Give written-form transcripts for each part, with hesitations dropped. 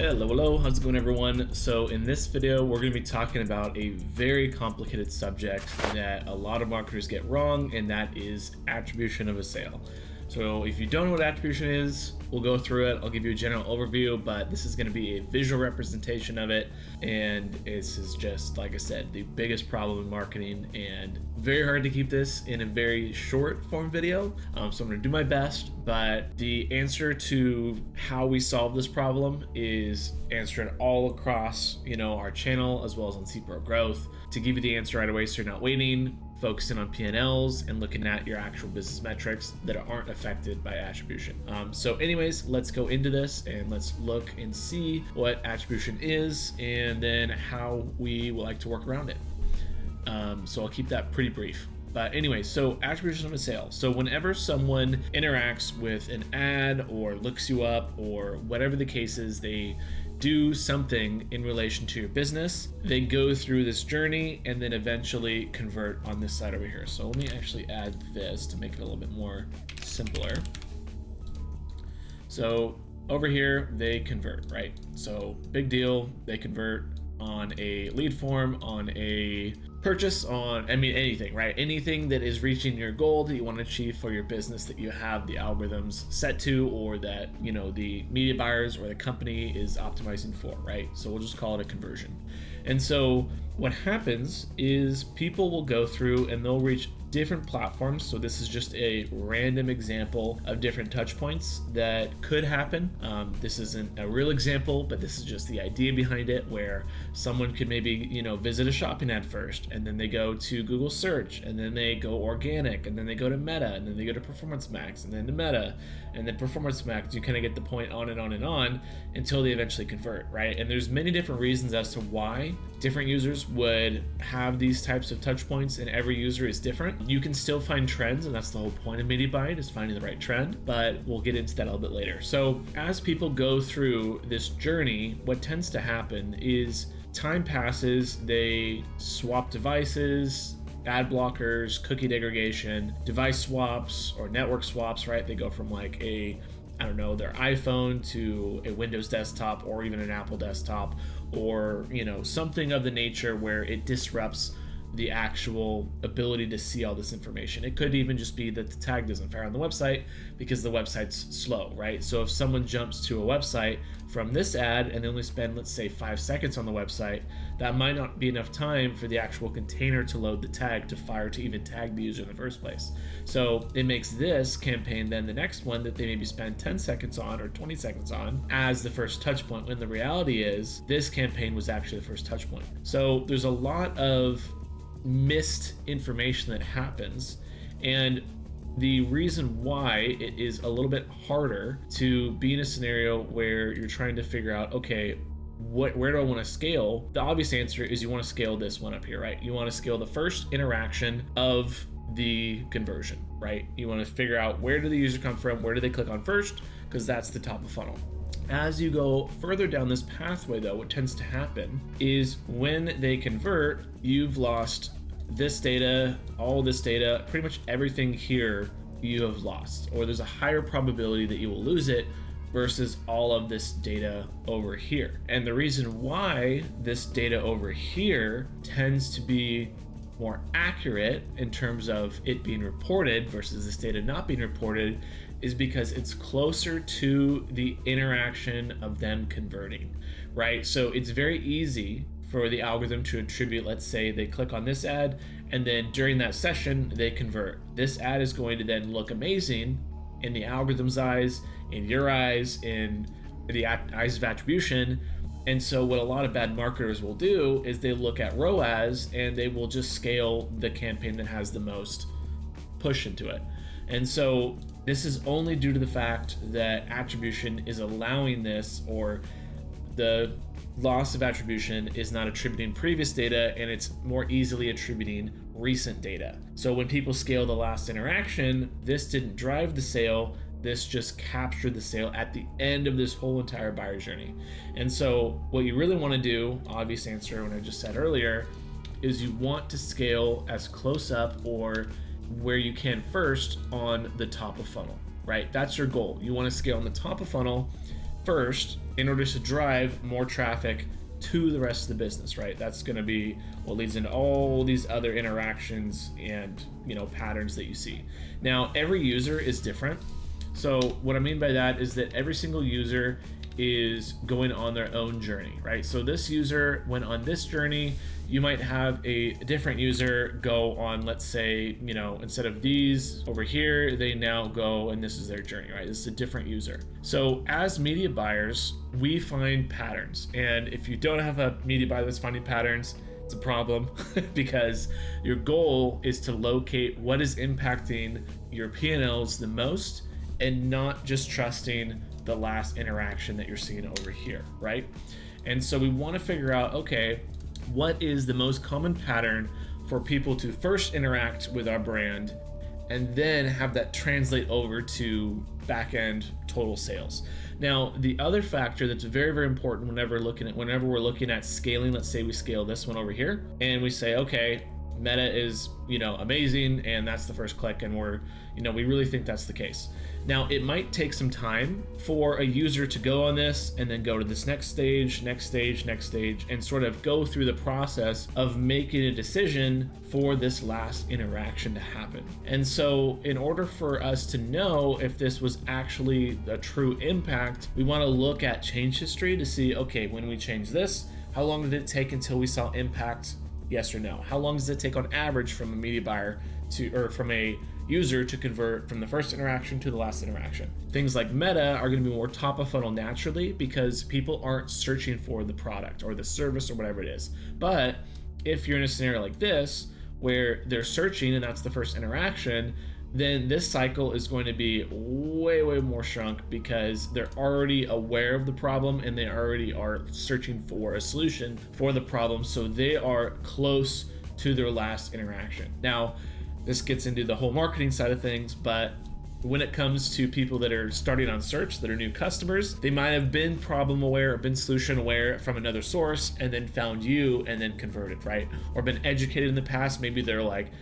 Hello, how's it going everyone? So in this video, we're going to be talking about a very complicated subject that a lot of marketers get wrong, and that is attribution of a sale. So if you don't know what attribution is, we'll go through it. I'll give you a general overview, but this is going to be a visual representation of it. And this is just, like I said, the biggest problem in marketing, and very hard to keep this in a very short form video. So I'm going to do my best, but the answer to how we solve this problem is answered all across, our channel as well as on CProGrowth. To give you the answer right away so you're not waiting, focusing on P&Ls and looking at your actual business metrics that aren't affected by attribution. So anyways, let's go into this and let's look and see what attribution is and then how we would like to work around it. So I'll keep that pretty brief. But anyway, so attribution of a sale. So whenever someone interacts with an ad or looks you up or whatever the case is, they do something in relation to your business, they go through this journey and then eventually convert on this side over here. So let me actually add this to make it a little bit more simpler. So over here, they convert, right? So big deal, they convert on a lead form, on a purchase, on anything, right? Anything that is reaching your goal that you want to achieve for your business that you have the algorithms set to, or that the media buyers or the company is optimizing for, right? So we'll just call it a conversion. And so what happens is people will go through and they'll reach different platforms. So this is just a random example of different touch points that could happen. This isn't a real example, but this is just the idea behind it, where someone could maybe, visit a shopping ad first, and then they go to Google search, and then they go organic, and then they go to Meta, and then they go to Performance Max, and then to Meta, and then Performance Max. You kind of get the point, on and on and on until they eventually convert, right? And there's many different reasons as to why different users would have these types of touch points, and every user is different. You can still find trends, and that's the whole point of media buying, is finding the right trend, but we'll get into that a little bit later. So as people go through this journey, what tends to happen is time passes, they swap devices, ad blockers, cookie degradation, device swaps or network swaps, right? They go from like their iPhone to a Windows desktop or even an Apple desktop, or something of the nature where it disrupts the actual ability to see all this information. It could even just be that the tag doesn't fire on the website because the website's slow, right? So if someone jumps to a website from this ad and they only spend, let's say, 5 seconds on the website, that might not be enough time for the actual container to load the tag to fire to even tag the user in the first place. So it makes this campaign then the next one that they maybe spend 10 seconds on or 20 seconds on as the first touch point, when the reality is this campaign was actually the first touch point. So there's a lot of missed information that happens, and the reason why it is a little bit harder to be in a scenario where you're trying to figure out, okay, where do I want to scale? The obvious answer is you want to scale this one up here, right? You want to scale the first interaction of the conversion, right? You want to figure out, where do the user come from? Where do they click on first? Because that's the top of funnel. As you go further down this pathway, though, what tends to happen is when they convert, you've lost this data, all this data, pretty much everything here you have lost, or there's a higher probability that you will lose it versus all of this data over here. And the reason why this data over here tends to be more accurate in terms of it being reported versus this data not being reported is because it's closer to the interaction of them converting, right? So it's very easy for the algorithm to attribute, let's say they click on this ad and then during that session they convert. This ad is going to then look amazing in the algorithm's eyes, in your eyes, in the eyes of attribution. And so what a lot of bad marketers will do is they look at ROAS and they will just scale the campaign that has the most push into it. And so this is only due to the fact that attribution is allowing this, or the loss of attribution is not attributing previous data and it's more easily attributing recent data. So when people scale the last interaction, this didn't drive the sale, this just captured the sale at the end of this whole entire buyer journey. And so what you really want to do, obvious answer when I just said earlier, is you want to scale as close up or where you can first on the top of funnel, right? That's your goal. You want to scale on the top of funnel first in order to drive more traffic to the rest of the business, right? That's going to be what leads into all these other interactions and, patterns that you see. Now, every user is different. So what I mean by that is that every single user is going on their own journey, right? So this user went on this journey. You might have a different user go on, let's say, instead of these over here, they now go and this is their journey, right? This is a different user. So as media buyers, we find patterns. And if you don't have a media buyer that's finding patterns, it's a problem because your goal is to locate what is impacting your P&Ls the most and not just trusting the last interaction that you're seeing over here, right? And so we want to figure out, okay, what is the most common pattern for people to first interact with our brand and then have that translate over to back-end total sales. Now, the other factor that's very, very important whenever we're looking at scaling, let's say we scale this one over here and we say, okay, Meta is, amazing, and that's the first click, and we really think that's the case. Now, it might take some time for a user to go on this and then go to this next stage, and sort of go through the process of making a decision for this last interaction to happen. And so in order for us to know if this was actually a true impact, we want to look at change history to see, okay, when we changed this, how long did it take until we saw impact? Yes or no? How long does it take on average from a media buyer or from a user to convert from the first interaction to the last interaction? Things like Meta are going to be more top of funnel naturally because people aren't searching for the product or the service or whatever it is. But if you're in a scenario like this where they're searching and that's the first interaction, then this cycle is going to be way, way more shrunk because they're already aware of the problem and they already are searching for a solution for the problem. So they are close to their last interaction. Now, this gets into the whole marketing side of things, but when it comes to people that are starting on search, that are new customers, they might have been problem aware or been solution aware from another source and then found you and then converted, right? Or been educated in the past. Maybe they're like,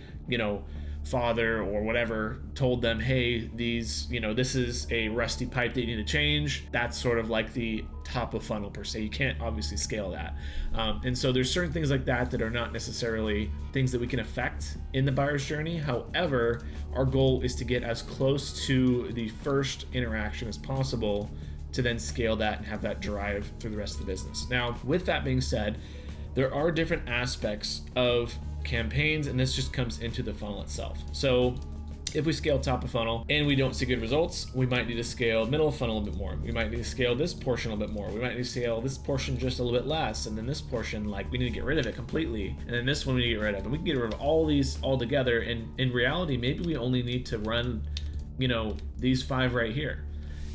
father or whatever told them, hey, this is a rusty pipe that you need to change. That's sort of like the top of funnel per se. You can't obviously scale that. And so there's certain things like that are not necessarily things that we can affect in the buyer's journey. However, our goal is to get as close to the first interaction as possible to then scale that and have that drive through the rest of the business. Now, with that being said, there are different aspects of campaigns, and this just comes into the funnel itself. So if we scale top of funnel and we don't see good results, we might need to scale middle of funnel a bit more. We might need to scale this portion a little bit more. We might need to scale this portion just a little bit less. And then this portion, we need to get rid of it completely. And then this one we need to get rid of. And we can get rid of all these all together. And in reality, maybe we only need to run, these 5 right here.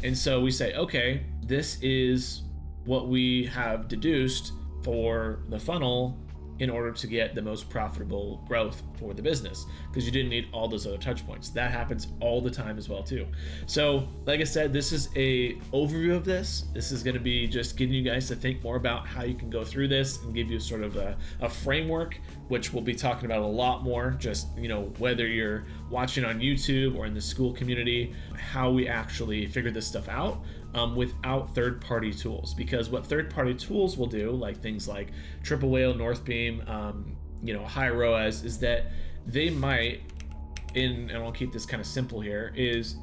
And so we say, okay, this is what we have deduced for the funnel in order to get the most profitable growth for the business, because you didn't need all those other touch points. That happens all the time as well too. So like I said, this is a overview of this. This is going to be just getting you guys to think more about how you can go through this and give you sort of a framework, which we'll be talking about a lot more, just whether you're watching on YouTube or in the school community, how we actually figure this stuff out without third-party tools. Because what third-party tools will do, like things like Triple Whale, North Beam, High ROAS, is that they might, and I'll keep this kind of simple here, is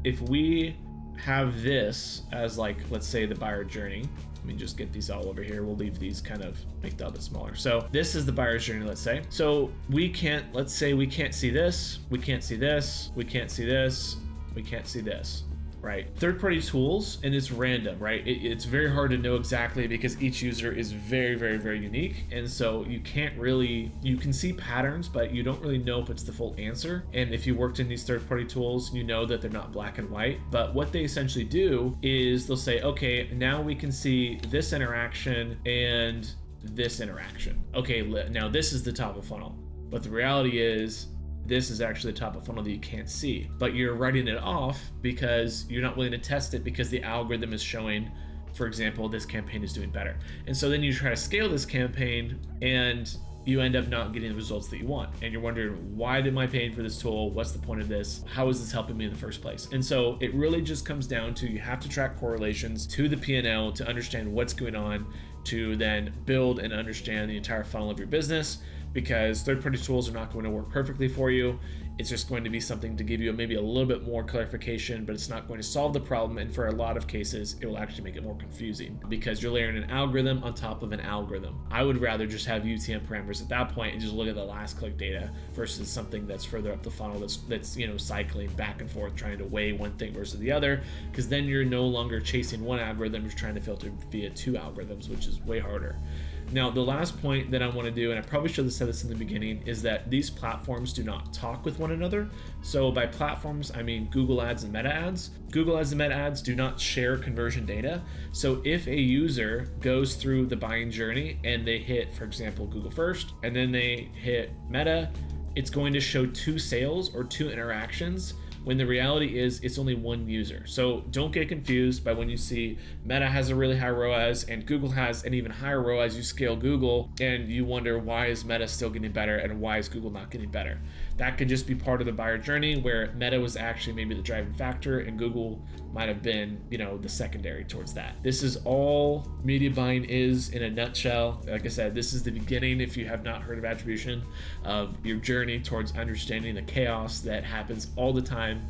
if we have this as let's say the buyer journey. Let me just get these all over here. We'll leave these kind of make that a bit smaller. So this is the buyer's journey, let's say. So let's say we can't see this, we can't see this, we can't see this, we can't see this. Right? Third-party tools, and it's random, right? It's very hard to know exactly because each user is very, very, very unique. And so you can see patterns, but you don't really know if it's the full answer. And if you worked in these third-party tools, you know that they're not black and white. But what they essentially do is they'll say, okay, now we can see this interaction and this interaction. Okay, now this is the top of funnel. But the reality is, this is actually the top of funnel that you can't see, but you're writing it off because you're not willing to test it because the algorithm is showing, for example, this campaign is doing better. And so then you try to scale this campaign and you end up not getting the results that you want. And you're wondering, why am I paying for this tool? What's the point of this? How is this helping me in the first place? And so it really just comes down to, you have to track correlations to the P&L to understand what's going on, to then build and understand the entire funnel of your business, because third-party tools are not going to work perfectly for you. It's just going to be something to give you maybe a little bit more clarification, but it's not going to solve the problem. And for a lot of cases, it will actually make it more confusing because you're layering an algorithm on top of an algorithm. I would rather just have UTM parameters at that point and just look at the last click data versus something that's further up the funnel that's cycling back and forth, trying to weigh one thing versus the other, because then you're no longer chasing one algorithm, you're trying to filter via two algorithms, which is way harder. Now, the last point that I want to do, and I probably should have said this in the beginning, is that these platforms do not talk with one another. So by platforms, I mean Google Ads and Meta Ads. Google Ads and Meta Ads do not share conversion data. So if a user goes through the buying journey and they hit, for example, Google first, and then they hit Meta, it's going to show two sales or two interactions, when the reality is it's only one user. So don't get confused by when you see Meta has a really high ROAS and Google has an even higher ROAS. You scale Google and you wonder, why is Meta still getting better and why is Google not getting better? That could just be part of the buyer journey where Meta was actually maybe the driving factor and Google might have been, the secondary towards that. This is all media buying is in a nutshell. Like I said, this is the beginning, if you have not heard of attribution, of your journey towards understanding the chaos that happens all the time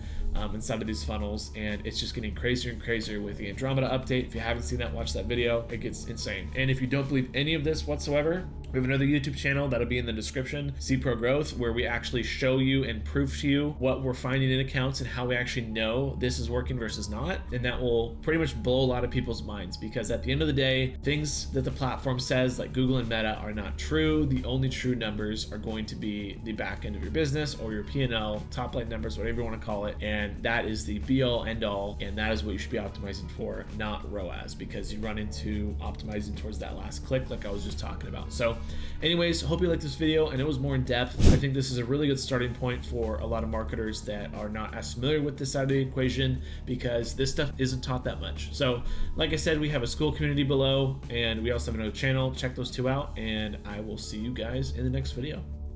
inside of these funnels, and it's just getting crazier and crazier with the Andromeda update. If you haven't seen that, watch that video. It gets insane. And if you don't believe any of this whatsoever, we have another YouTube channel that'll be in the description, CProGrowth, where we actually show you and prove to you what we're finding in accounts and how we actually know this is working versus not. And that will pretty much blow a lot of people's minds, because at the end of the day, things that the platform says, like Google and Meta, are not true. The only true numbers are going to be the back end of your business or your P&L, top line numbers, whatever you want to call it. And that is the be all end all. And that is what you should be optimizing for, not ROAS, because you run into optimizing towards that last click like I was just talking about. So anyways, hope you liked this video and it was more in depth. I think this is a really good starting point for a lot of marketers that are not as familiar with this side of the equation, because this stuff isn't taught that much. So like I said, we have a school community below and we also have another channel. Check those two out and I will see you guys in the next video.